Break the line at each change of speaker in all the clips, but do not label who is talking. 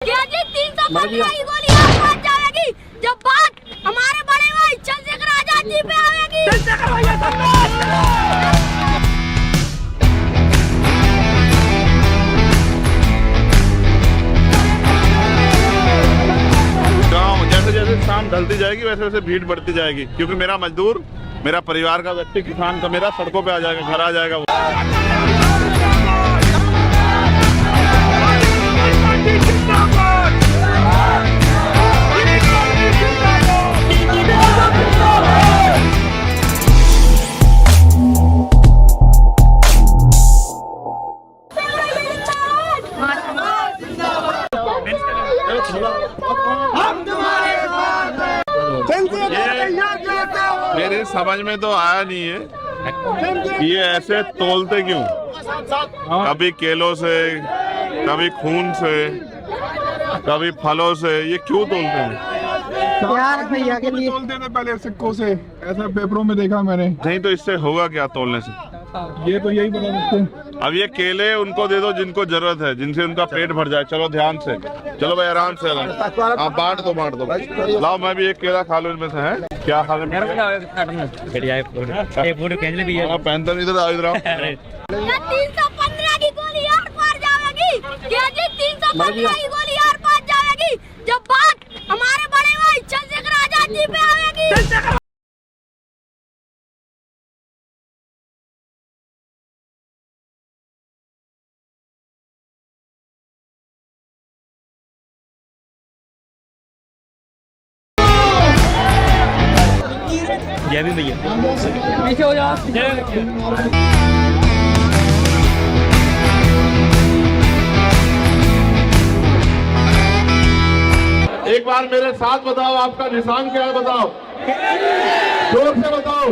जी 315 की गोली आसपास जाएगी जब बात हमारे बड़े भाई चंद्रशेखर आजाद जी पे आएगी।
गाँव जैसे जैसे शाम ढलती जाएगी वैसे वैसे भीड़ बढ़ती जाएगी, क्योंकि मेरा मजदूर, मेरा परिवार का व्यक्ति, किसान का मेरा सड़कों पे आ जाएगा, घर आ जाएगा। मेरे समझ में तो आया नहीं है ये ऐसे तोलते क्यों, कभी केलों से, कभी खून से, कभी फलों से, ये क्यों तोलते हैं?
यार भैया के लिए
तोलते थे पहले सिक्कों से, ऐसा पेपरों में देखा मैंने।
नहीं तो इससे होगा क्या तोलने से?
ये तो यही बता सकते हैं।
अब ये केले उनको दे दो जिनको जरूरत है, जिनसे उनका पेट भर जाए। चलो ध्यान से, चलो भाई आराम से, आप बांट दो। लाओ मैं भी एक केला खा लूं इनमें से। है क्या खा लें? पैंतर इधर आओ, इधर आओ।
315 की गोली आर पार जाएगी। जी 315 की गोली आर पार जाएगी जब बात हमारे बड़े भाई चंद्रशेखर आजाद जी पे आएगी।
जय भी भैया पीछे हो जाओ।
एक बार मेरे साथ बताओ, आपका निशान क्या है? बताओ, जोर से बताओ।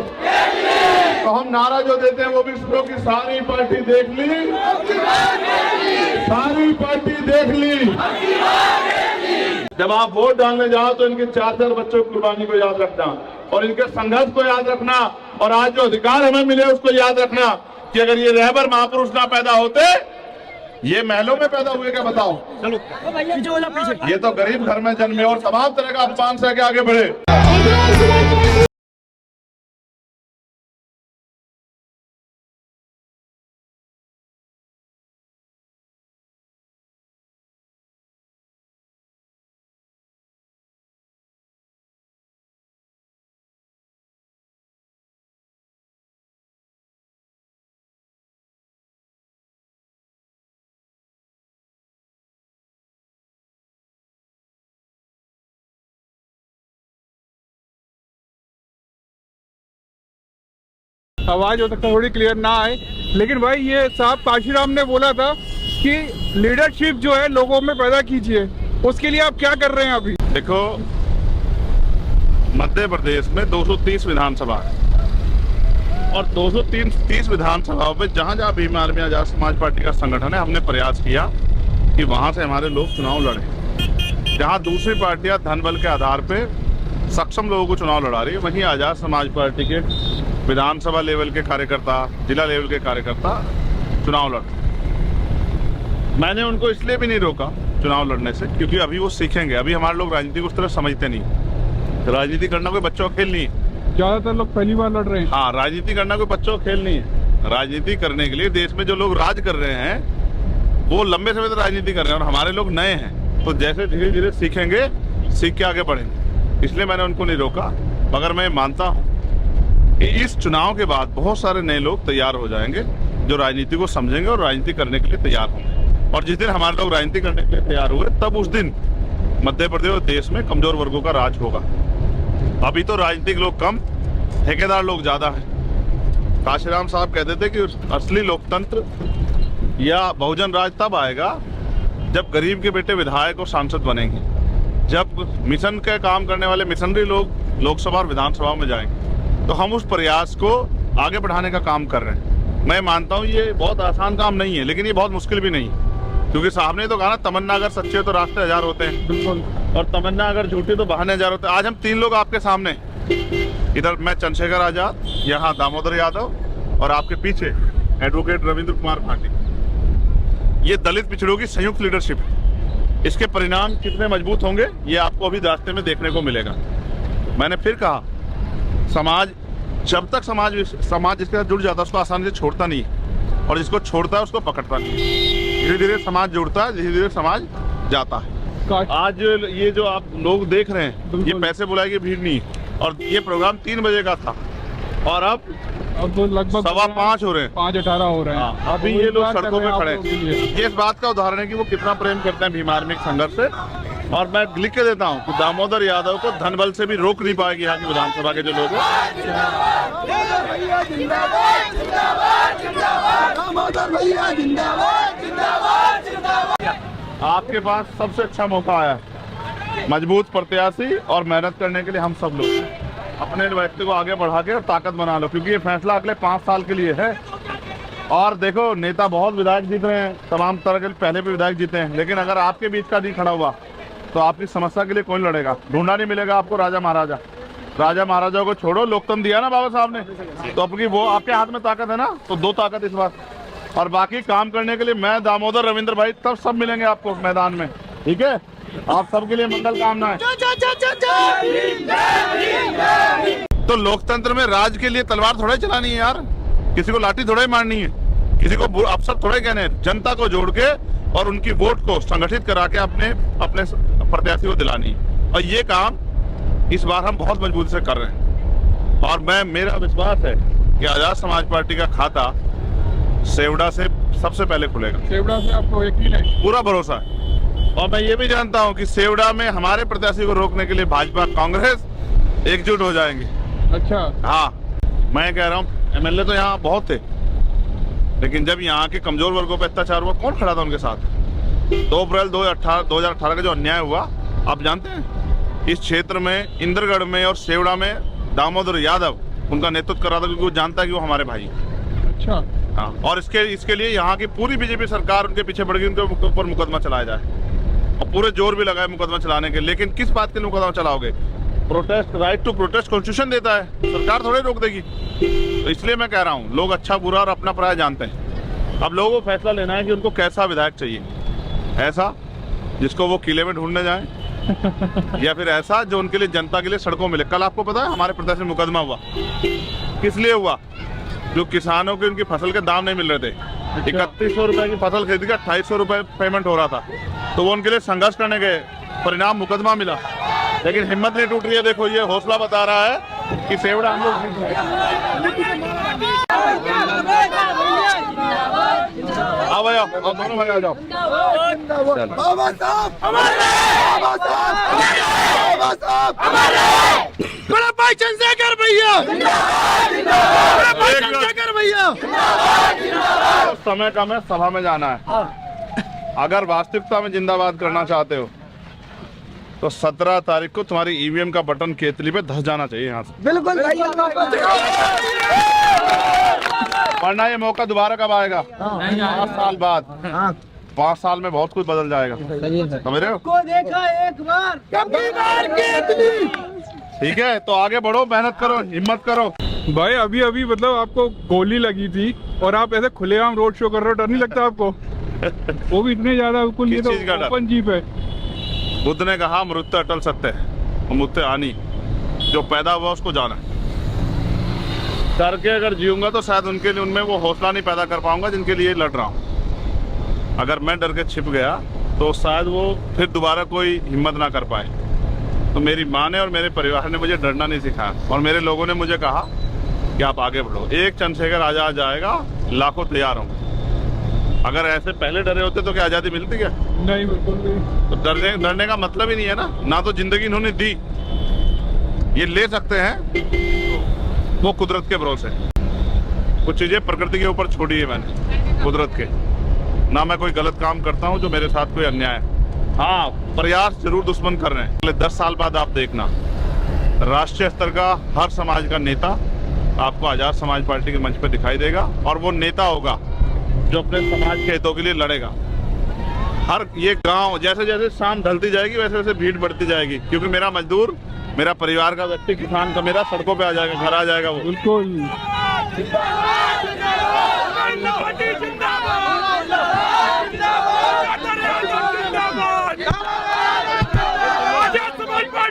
तो हम नारा जो देते हैं वो भी सुनो कि सारी पार्टी देख ली, सारी पार्टी देख ली। जब आप वोट डालने जाओ तो इनके 4-4 बच्चों की कुर्बानी को याद रखना, और इनके संघर्ष को याद रखना, और आज जो अधिकार हमें मिले उसको याद रखना कि अगर ये रहबर महापुरुष ना पैदा होते, ये महलों में पैदा हुए क्या? बताओ। चलो पीछे। ये तो गरीब घर में जन्मे और तमाम तरह का अपमान सह के आगे बढ़े।
आवाज हो सकता है थोड़ी क्लियर ना आए, लेकिन भाई ये साहब काशीराम ने बोला था कि लीडरशिप जो है लोगों में पैदा कीजिए, उसके लिए आप क्या कर रहे हैं अभी?
देखो, मध्य प्रदेश में 230 विधानसभा है, और 230 विधानसभाओं पे जहां जहां भीम आर्मी आजाद समाज पार्टी का संगठन है, हमने प्रयास किया कि वहां से हमारे लोग चुनाव लड़े। जहां दूसरी पार्टियां धन बल के आधार पे सक्षम लोगों को चुनाव लड़ा रही है, वहीं आजाद समाज पार्टी के विधानसभा लेवल के कार्यकर्ता, जिला लेवल के कार्यकर्ता चुनाव लड़। मैंने उनको इसलिए भी नहीं रोका चुनाव लड़ने से, क्योंकि अभी वो सीखेंगे। अभी हमारे लोग राजनीति को उस तरह समझते नहीं। राजनीति करना कोई बच्चों का खेल नहीं है।
ज्यादातर लोग पहली बार लड़ रहे हैं।
हाँ, राजनीति करना कोई बच्चों का खेल नहीं है। राजनीति करने के लिए देश में जो लोग राज कर रहे हैं वो लंबे समय तक राजनीति कर रहे हैं, और हमारे लोग नए हैं, तो जैसे धीरे धीरे सीखेंगे, सीख के आगे बढ़ेंगे। इसलिए मैंने उनको नहीं रोका। मगर मैं मानता हूँ कि इस चुनाव के बाद बहुत सारे नए लोग तैयार हो जाएंगे जो राजनीति को समझेंगे और राजनीति करने के लिए तैयार होंगे। और जिस दिन हमारे लोग राजनीति करने के लिए तैयार हुए, तब उस दिन मध्य प्रदेश और देश में कमजोर वर्गों का राज होगा। अभी तो राजनीतिक लोग कम, ठेकेदार लोग ज्यादा हैं। काशीराम साहब कहते थे कि असली लोकतंत्र या बहुजन राज तब आएगा जब गरीब के बेटे विधायक और सांसद बनेंगे, जब मिशन के काम करने वाले मिशनरी लोग लोकसभा और विधानसभा में जाएंगे। तो हम उस प्रयास को आगे बढ़ाने का काम कर रहे हैं। मैं मानता हूँ ये बहुत आसान काम नहीं है, लेकिन ये बहुत मुश्किल भी नहीं है, क्योंकि साहब ने तो कहा ना, तमन्ना अगर सच्चे तो रास्ते हजार होते हैं।
बिल्कुल।
और तमन्ना अगर झूठी तो बहाने हजार होते हैं। आज हम 3 लोग आपके सामने, इधर मैं चंद्रशेखर आजाद, यहाँ दामोदर यादव, और आपके पीछे एडवोकेट रविंद्र कुमार भाटी। ये दलित पिछड़ों की संयुक्त लीडरशिप है। इसके परिणाम कितने मजबूत होंगे ये आपको अभी रास्ते में देखने को मिलेगा। मैंने फिर कहा, समाज जब तक समाज इसके साथ जुड़ जाता है उसको आसानी से छोड़ता नहीं, और जिसको छोड़ता है उसको पकड़ता नहीं। धीरे धीरे समाज जुड़ता है, धीरे धीरे समाज जाता है। आज ये जो आप लोग देख रहे हैं, ये पैसे बुलाए की भीड़ नहीं, और ये प्रोग्राम 3 बजे का था और अब
तो लगभग
5:15 हो रहे हैं,
5:18 हो रहे हैं।
अभी ये लोग सड़कों पे खड़े हैं। ये इस बात का उदाहरण है कि वो कितना प्रेम करते हैं भीम आर्मी संघर्ष से। और मैं लिख के देता हूँ कि दामोदर यादव को धन बल से भी रोक नहीं पाएगी यहाँ की विधानसभा के जो लोग हैं। आपके पास सबसे अच्छा मौका आया है, मजबूत प्रत्याशी और मेहनत करने के लिए हम सब लोग अपने व्यक्ति को आगे बढ़ा के और ताकत बना लो, क्योंकि ये फैसला अगले 5 साल के लिए है। और देखो, नेता बहुत विधायक जीत रहे हैं, तमाम तरह के पहले भी विधायक जीते हैं, लेकिन अगर आपके बीच का नहीं खड़ा हुआ तो आपकी समस्या के लिए कौन लड़ेगा? ढूंढा नहीं मिलेगा आपको राजा महाराजा। राजा महाराजाओं को छोड़ो, लोकतंत्र दिया ना बाबा साहब ने, तो आपकी वो आपके हाथ में ताकत है ना, तो 2 ताकत इस बार। और बाकी काम करने के लिए मैं, दामोदर, रविंद्र भाई, तब सब मिलेंगे आपको मैदान में, ठीक है? आप सबके लिए मंगल कामना है। तो लोकतंत्र में राज के लिए तलवार थोड़ा ही चलानी है यार, किसी को लाठी थोड़ा ही मारनी है, किसी को अफसर थोड़ा ही कहने हैं। जनता को जोड़ के और उनकी वोट को संगठित करा के अपने प्रत्याशी को दिलानी है, और ये काम इस बार हम बहुत मजबूती से कर रहे हैं। और मेरा विश्वास है कि आजाद समाज पार्टी का खाता सेवड़ा से सबसे पहले खुलेगा।
सेवड़ा से आपको यकीन है?
पूरा भरोसा है। और मैं ये भी जानता हूँ कि सेवड़ा में हमारे प्रत्याशी को रोकने के लिए भाजपा, कांग्रेस एकजुट हो जाएंगे।
अच्छा।
हाँ, मैं कह रहा हूँ, MLA तो यहाँ बहुत थे, लेकिन जब यहाँ के कमजोर वर्गों पर अत्याचार हुआ, कौन खड़ा था उनके साथ? 2 अप्रैल 2018 का जो अन्याय हुआ, आप जानते हैं, इस क्षेत्र में इंद्रगढ़ में और सेवड़ा में दामोदर यादव उनका नेतृत्व कर रहा था, क्योंकि वो जानता है कि वो हमारे भाई हैं।
अच्छा।
हाँ, और इसके लिए यहाँ की पूरी बीजेपी सरकार उनके पीछे पड़ गई, उनके ऊपर मुकदमा चलाया जाए, और पूरे जोर भी लगाए मुकदमा चलाने के। लेकिन किस बात के लिए मुकदमा चलाओगे? Protest, right to protest constitution देता है, सरकार थोड़ी रोक देगी। तो इसलिए मैं कह रहा हूँ, लोग अच्छा बुरा और अपना पराया जानते हैं। अब लोगों को फैसला लेना है कि उनको कैसा विधायक चाहिए, ऐसा जिसको वो किले में ढूंढने जाए या फिर ऐसा जो उनके लिए, जनता के लिए सड़कों में मिले। कल आपको पता है हमारे प्रत्याशी में मुकदमा हुआ, किस लिए हुआ? जो किसानों के उनकी फसल के दाम नहीं मिल रहे थे। 3100 रुपए की फसल खरीद के 2800 रुपए पेमेंट हो रहा था, तो वो उनके लिए संघर्ष करने गए, परिणाम मुकदमा मिला। लेकिन हिम्मत नहीं टूट रही है। देखो, ये हौसला बता रहा है कि सेवड़ा हम लोग आओ भाई, आओ दोनों भाई, आ जाओ।
बाबा साहब बड़ा भाई चंद्रशेखर भैया, चंद्रशेखर भैया।
समय कम है, सभा में जाना है। अगर वास्तविकता में जिंदाबाद करना चाहते हो तो 17 तारीख को तुम्हारी EVM का बटन केतली पे धस जाना चाहिए यहाँ से।
बिल्कुल भैया।
वरना ये मौका दोबारा कब आएगा? 5 साल बाद। 5 साल में बहुत कुछ बदल जाएगा, समझ रहे हो?
देखा एक बार,
ठीक है, तो आगे बढ़ो, मेहनत करो, हिम्मत करो।
भाई अभी मतलब आपको गोली लगी थी और आप ऐसे खुलेआम रोड शो कर रहे हो, डर नहीं लगता आपको? वो भी इतने ज्यादा, बिल्कुल ये तो ओपन जीप है।
बुद्ध ने कहा, मृत्यु अटल सत्य है, मृत्यु आनी, जो पैदा हुआ उसको जाना। डर के अगर जीऊंगा तो शायद उनके लिए, उनमें वो हौसला नहीं पैदा कर पाऊंगा जिनके लिए लड़ रहा हूँ। अगर मैं डर के छिप गया तो शायद वो फिर दोबारा कोई हिम्मत ना कर पाए। तो मेरी माँ ने और मेरे परिवार ने मुझे डरना नहीं सिखाया, और मेरे लोगों ने मुझे कहा कि आप आगे बढ़ो, एक चंद्रशेखर आजाद जाएगा, लाखों तैयार होंगे। अगर ऐसे पहले डरे होते तो क्या आजादी मिलती क्या?
नहीं, बिल्कुल नहीं।
तो डरने का मतलब ही नहीं है ना तो जिंदगी इन्होंने दी, ये ले सकते हैं वो कुदरत के भरोसे। कुछ चीजें प्रकृति के ऊपर छोड़ी है मैंने, कुदरत के। ना मैं कोई गलत काम करता हूँ जो मेरे साथ कोई अन्याय है। हाँ, प्रयास जरूर दुश्मन कर रहे हैं। अगले 10 साल बाद आप देखना, राष्ट्रीय स्तर का हर समाज का नेता आपको आजाद समाज पार्टी के मंच पे दिखाई देगा, और वो नेता होगा जो अपने समाज के हितों के लिए लड़ेगा। हर ये गांव, जैसे जैसे शाम ढलती जाएगी वैसे वैसे भीड़ बढ़ती जाएगी, क्योंकि मेरा मजदूर, मेरा परिवार का व्यक्ति, किसान का मेरा सड़कों पे आ जाएगा, घर आ जाएगा वो।
बिल्कुल।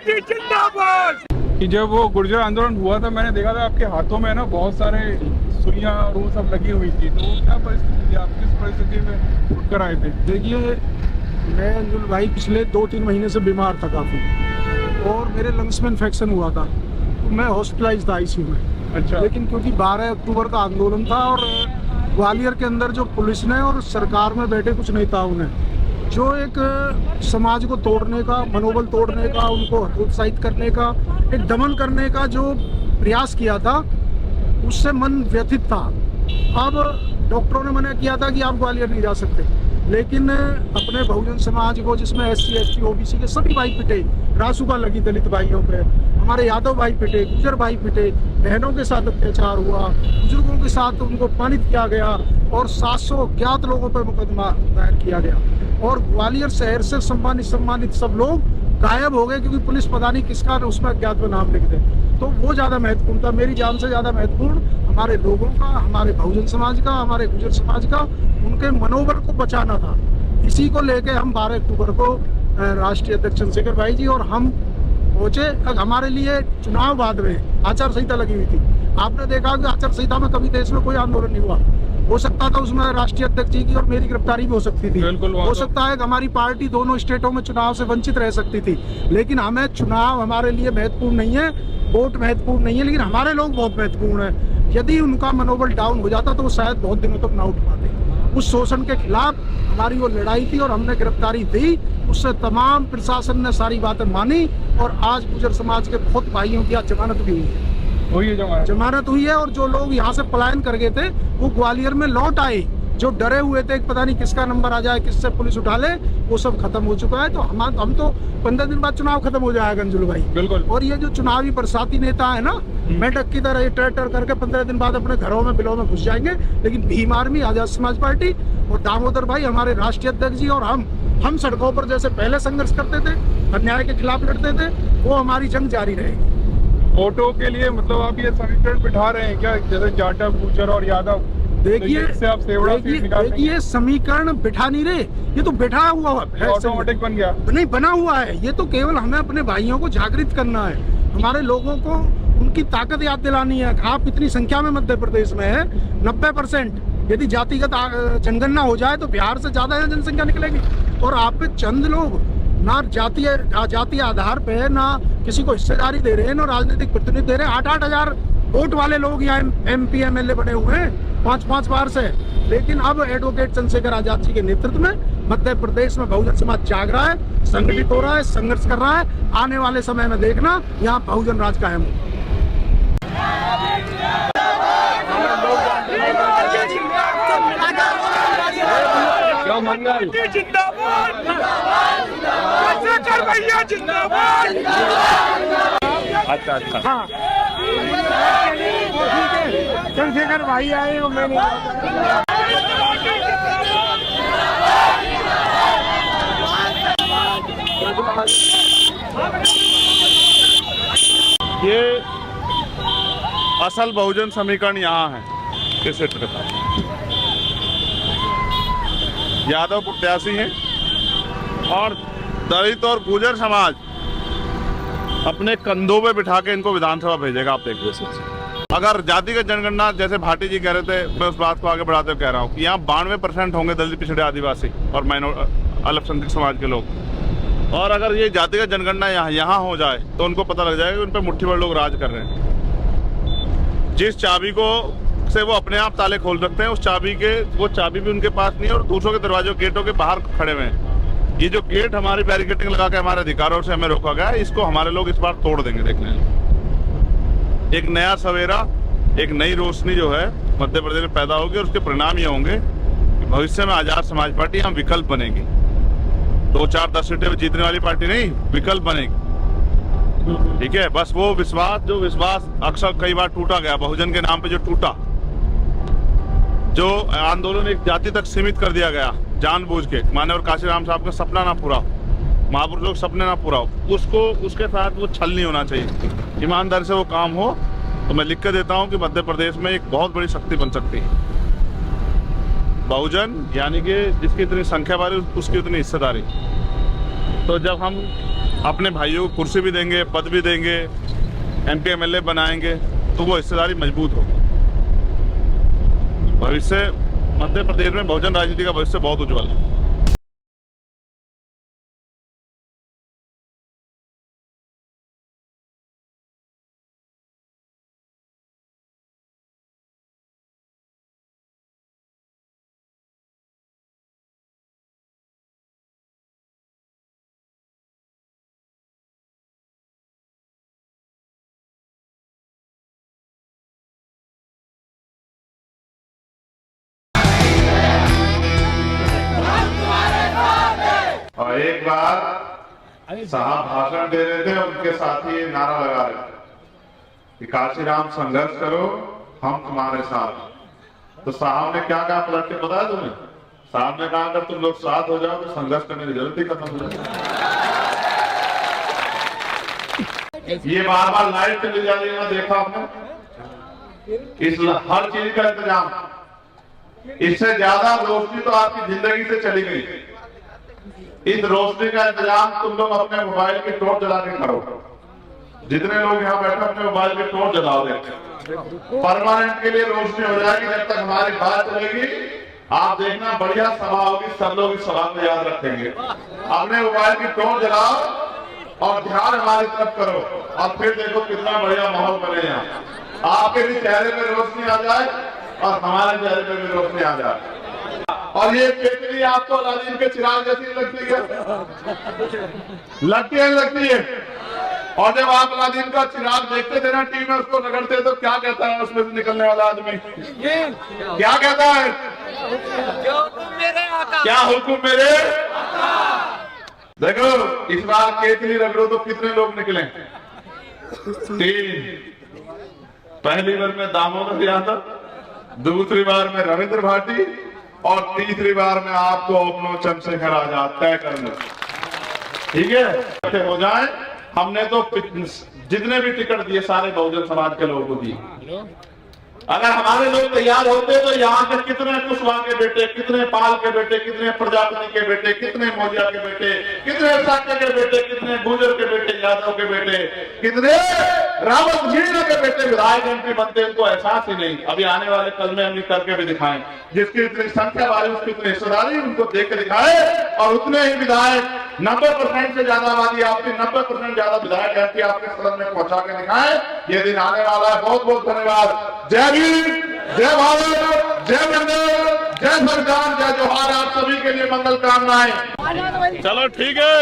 पार्टी जिंदाबाद।
कि जब वो गुर्जर आंदोलन हुआ था, मैंने देखा था आपके हाथों में ना बहुत सारे सुइयां और वो सब लगी हुई थी, तो क्या परिस्थिति थी, आप किस परिस्थिति में उठकर आए थे?
देखिए, मैं अंजुल भाई पिछले 2-3 महीने से बीमार था काफ़ी, और मेरे लंग्स में इन्फेक्शन हुआ था, तो मैं हॉस्पिटलाइज था ICU में।
अच्छा।
लेकिन क्योंकि 12 अक्टूबर का आंदोलन था और ग्वालियर के अंदर जो पुलिस ने और सरकार में बैठे कुछ नेताओं ने जो एक समाज को तोड़ने का, मनोबल तोड़ने का, उनको हतोत्साहित करने का, एक दमन करने का जो प्रयास किया था, उससे मन व्यथित था। अब डॉक्टरों ने मना किया था कि आप ग्वालियर नहीं जा सकते, लेकिन अपने बहुजन समाज को, जिसमें SC ST OBC के सभी भाई पिटे, रासुका लगी दलित भाइयों पे, हमारे यादव भाई पिटे, गुजर भाई पिटे, बहनों के साथ अत्याचार हुआ, बुजुर्गों के साथ उनको अपमानित किया गया और 700 अज्ञात लोगों पर मुकदमा दायर किया गया, और ग्वालियर शहर से सम्मानित सब लोग गायब हो गए क्योंकि पुलिस पता नहीं किसका उसमें अज्ञात में नाम लिख दे। तो वो ज़्यादा महत्वपूर्ण था, मेरी जान से ज़्यादा महत्वपूर्ण हमारे लोगों का, हमारे बहुजन समाज का, हमारे गुजर समाज का, उनके मनोबल को बचाना था। इसी को लेके हम 12 अक्टूबर को राष्ट्रीय अध्यक्ष चंद्रशेखर भाई जी और हम पहुंचे। हमारे लिए चुनाव बाद में आचार संहिता लगी हुई थी। आपने देखा कि आचार संहिता में कभी देश में कोई आंदोलन नहीं हुआ। हो सकता था उसमें राष्ट्रीय अध्यक्ष जी की और मेरी गिरफ्तारी भी हो सकती थी। हो सकता है कि हमारी पार्टी दोनों स्टेटों में चुनाव से वंचित रह सकती थी, लेकिन हमें चुनाव हमारे लिए महत्वपूर्ण नहीं है, वोट महत्वपूर्ण नहीं है, लेकिन हमारे लोग बहुत महत्वपूर्ण है। यदि उनका मनोबल डाउन हो जाता तो वो शायद बहुत दिनों तक ना उठ पाते। उस शोषण के खिलाफ हमारी वो लड़ाई थी और हमने गिरफ्तारी दी, उससे तमाम प्रशासन ने सारी बातें मानी और आज गुजर समाज के बहुत भाइयों की आज जमानत भी हुई है। जमानत हुई है और जो लोग यहाँ से पलायन कर गए थे वो ग्वालियर में लौट आए। जो डरे हुए थे पता नहीं किसका नंबर आ जाए, किससे पुलिस उठा ले, वो सब खत्म हो चुका है। तो हम तो 15 दिन बाद चुनाव खत्म हो जाएगा अंजुल भाई।
बिल्कुल।
और ये जो चुनावी बरसाती नेता है ना, मेंढक की तरह टर करके 15 दिन बाद अपने घरों में बिलों में घुस जाएंगे, लेकिन भीम आर्मी, आजाद समाज पार्टी और दामोदर भाई हमारे राष्ट्रीय अध्यक्ष जी और हम सड़कों पर जैसे पहले संघर्ष करते थे, अन्याय के खिलाफ लड़ते थे, वो हमारी जंग जारी रहेगी।
वोटों के लिए मतलब आप ये समीकरण बिठा रहे हैं क्या, जैसे जाटव, गुर्जर और यादव?
देखिए समीकरण बिठा नहीं रहे, ये तो बिठा हुआ है,
ऑटोमेटिक बन गया।
नहीं बना हुआ है, ये तो केवल हमें अपने भाइयों को जागृत करना है, हमारे लोगों को उनकी ताकत याद दिलानी है। आप इतनी संख्या में मध्य प्रदेश में है 90%, यदि जातिगत जनगणना हो जाए तो बिहार से ज्यादा जनसंख्या निकलेगी। और आप पे चंद लोग ना जातीय आधार पे ना किसी को हिस्सेदारी दे रहे हैं, ना राजनीतिक प्रतिनिधि दे रहे हैं। 8-8 हजार वोट वाले लोग यहाँ MP MLA बने हुए हैं 5-5 बार से। लेकिन अब एडवोकेट चंद्रशेखर आजाद जी के नेतृत्व में मध्य प्रदेश में बहुजन समाज जाग रहा है, संगठित हो रहा है, संघर्ष कर रहा है। आने वाले समय में देखना यहाँ बहुजन राज कायम हो।
जिंदाबाद, चंद्रशेखर भैया जिंदाबाद।
अच्छा
हाँ, चंद्रशेखर भाई आए हो, मैंने
ये असल बहुजन समीकरण यहाँ है इस क्षेत्र का। यादव प्रत्याशी हैं और दलित और गुर्जर समाज अपने कंधों पे बिठा के इनको विधानसभा भेजेगा। आप देखिए, अगर जातिगत जनगणना जैसे भाटी जी कह रहे थे, मैं उस बात को आगे बढ़ाते हुए कह रहा हूँ कि यहाँ 92% होंगे दलित, पिछड़े, आदिवासी और अल्पसंख्यक समाज के लोग। और अगर ये जातिगत जनगणना यहाँ हो जाए तो उनको पता लग जाएगा कि उन पर मुट्ठी भर लोग राज कर रहे हैं। जिस चाबी को से वो अपने आप ताले खोल सकते हैं, उस चाबी वो चाबी भी उनके पास नहीं है और दूसरों के दरवाजों, गेटों के बाहर खड़े हुए हैं। ये जो गेट हमारी बैरिकेडिंग लगा के हमारे अधिकारों से हमें रोका गया है, इसको हमारे लोग इस बार तोड़ देंगे। देखने एक नया सवेरा, एक नई रोशनी जो है मध्य प्रदेश में पैदा होगी और उसके परिणाम ये होंगे कि भविष्य में आजाद समाज पार्टी हम विकल्प बनेगी। 2-4-10 सीटें जीतने वाली पार्टी नहीं, विकल्प बनेगी। ठीक है, बस वो विश्वास अक्सर कई बार टूटा गया, बहुजन के नाम पे जो टूटा, जो आंदोलन एक जाति तक सीमित कर दिया गया जानबूझ के, माननीय काशीराम साहब का सपना ना पूरा हो, महापुरुषों के सपने ना पूरा हो, उसके साथ वो छल नहीं होना चाहिए। ईमानदारी से वो काम हो तो मैं लिख के देता हूँ कि मध्य प्रदेश में एक बहुत बड़ी शक्ति बन सकती है। बहुजन यानी कि जिसकी इतनी संख्या बारी उसकी उतनी हिस्सेदारी। तो जब हम अपने भाइयों को कुर्सी भी देंगे, पद भी देंगे, MP MLA बनाएंगे, तो वो हिस्सेदारी मजबूत होगी। भविष्य मध्य प्रदेश में बहुजन राजनीति का भविष्य बहुत उज्जवल है। और एक बार साहब भाषण दे रहे थे, उनके साथी ये नारा लगा रहे थे कि काशीराम संघर्ष करो, हम तुम्हारे साथ। तो साहब ने क्या कहा पलट के, पता है तुम्हें? साहब ने कहा अगर तुम लोग साथ हो जाओ तो संघर्ष करने की जरूरत ही खत्म हो जाए। ये बार बार लाइट चली जा रही है, देखा आपने? इस हर चीज का इंतजाम, इससे ज्यादा रोशनी तो आपकी जिंदगी से चली गई। इस रोशनी का इंतजाम तुम लोग अपने मोबाइल की टॉर्च जला के करो। जितने लोग यहाँ बैठे अपने मोबाइल की टॉर्च जलाओ, परमानेंट के लिए रोशनी हो जाएगी। जब तक हमारी बात चलेगी आप देखना बढ़िया सभा होगी, सब लोग इस सभा को याद रखेंगे। अपने मोबाइल की टॉर्च जलाओ और ध्यान हमारी तरफ करो, और फिर देखो कितना बढ़िया माहौल बने यहाँ। आपके भी चेहरे पे रोशनी आ जाए और हमारे चेहरे पे भी रोशनी आ जाए। और ये केतली आपको अलादीन के चिराग जैसी लगती है, लगती है। और जब आप अलादीन का चिराग देखते थे ना टीवी में, उसको रगड़ते तो क्या कहता है उसमें से निकलने वाला आदमी? क्या कहता है? क्या हुक्म मेरे? देखो इस बार केतली रगड़ो तो कितने लोग निकले? 3। पहली बार में दामोदर यादव, दूसरी बार में रविंद्र भाटी, और तीसरी बार में आपको अपनो चंद्रशेखर आजाद तय करना। ठीक है, हो जाए। हमने तो जितने भी टिकट दिए सारे बहुजन समाज के लोगों को दिए। अगर हमारे लोग तैयार होते तो यहाँ के कितने कुशवाहा के बेटे, कितने पाल के बेटे, कितने प्रजापति के बेटे, कितने मौर्य के बेटे, कितने शाक्य के बेटे, कितने गुर्जर के बेटे, यादव के बेटे, कितने रावत मीणा के बेटे विधायक MP बनते, उनको एहसास ही नहीं। अभी आने वाले कल में हम करके भी दिखाएं, जिसकी इतनी संख्या वाली उसकी इतनी हिस्सेदारी, उनको देख के दिखाए। और उतने ही विधायक 90% से ज्यादा आबादी आपकी, 90% ज्यादा विधायक MP आपके सदन में पहुंचा के दिखाए। ये दिन आने वाला है। बहुत बहुत धन्यवाद। जय भीम, जय भारत, जय मंगल, जय संविधान, जय जोहार। आप सभी के लिए मंगल कामनाएं। चलो ठीक है।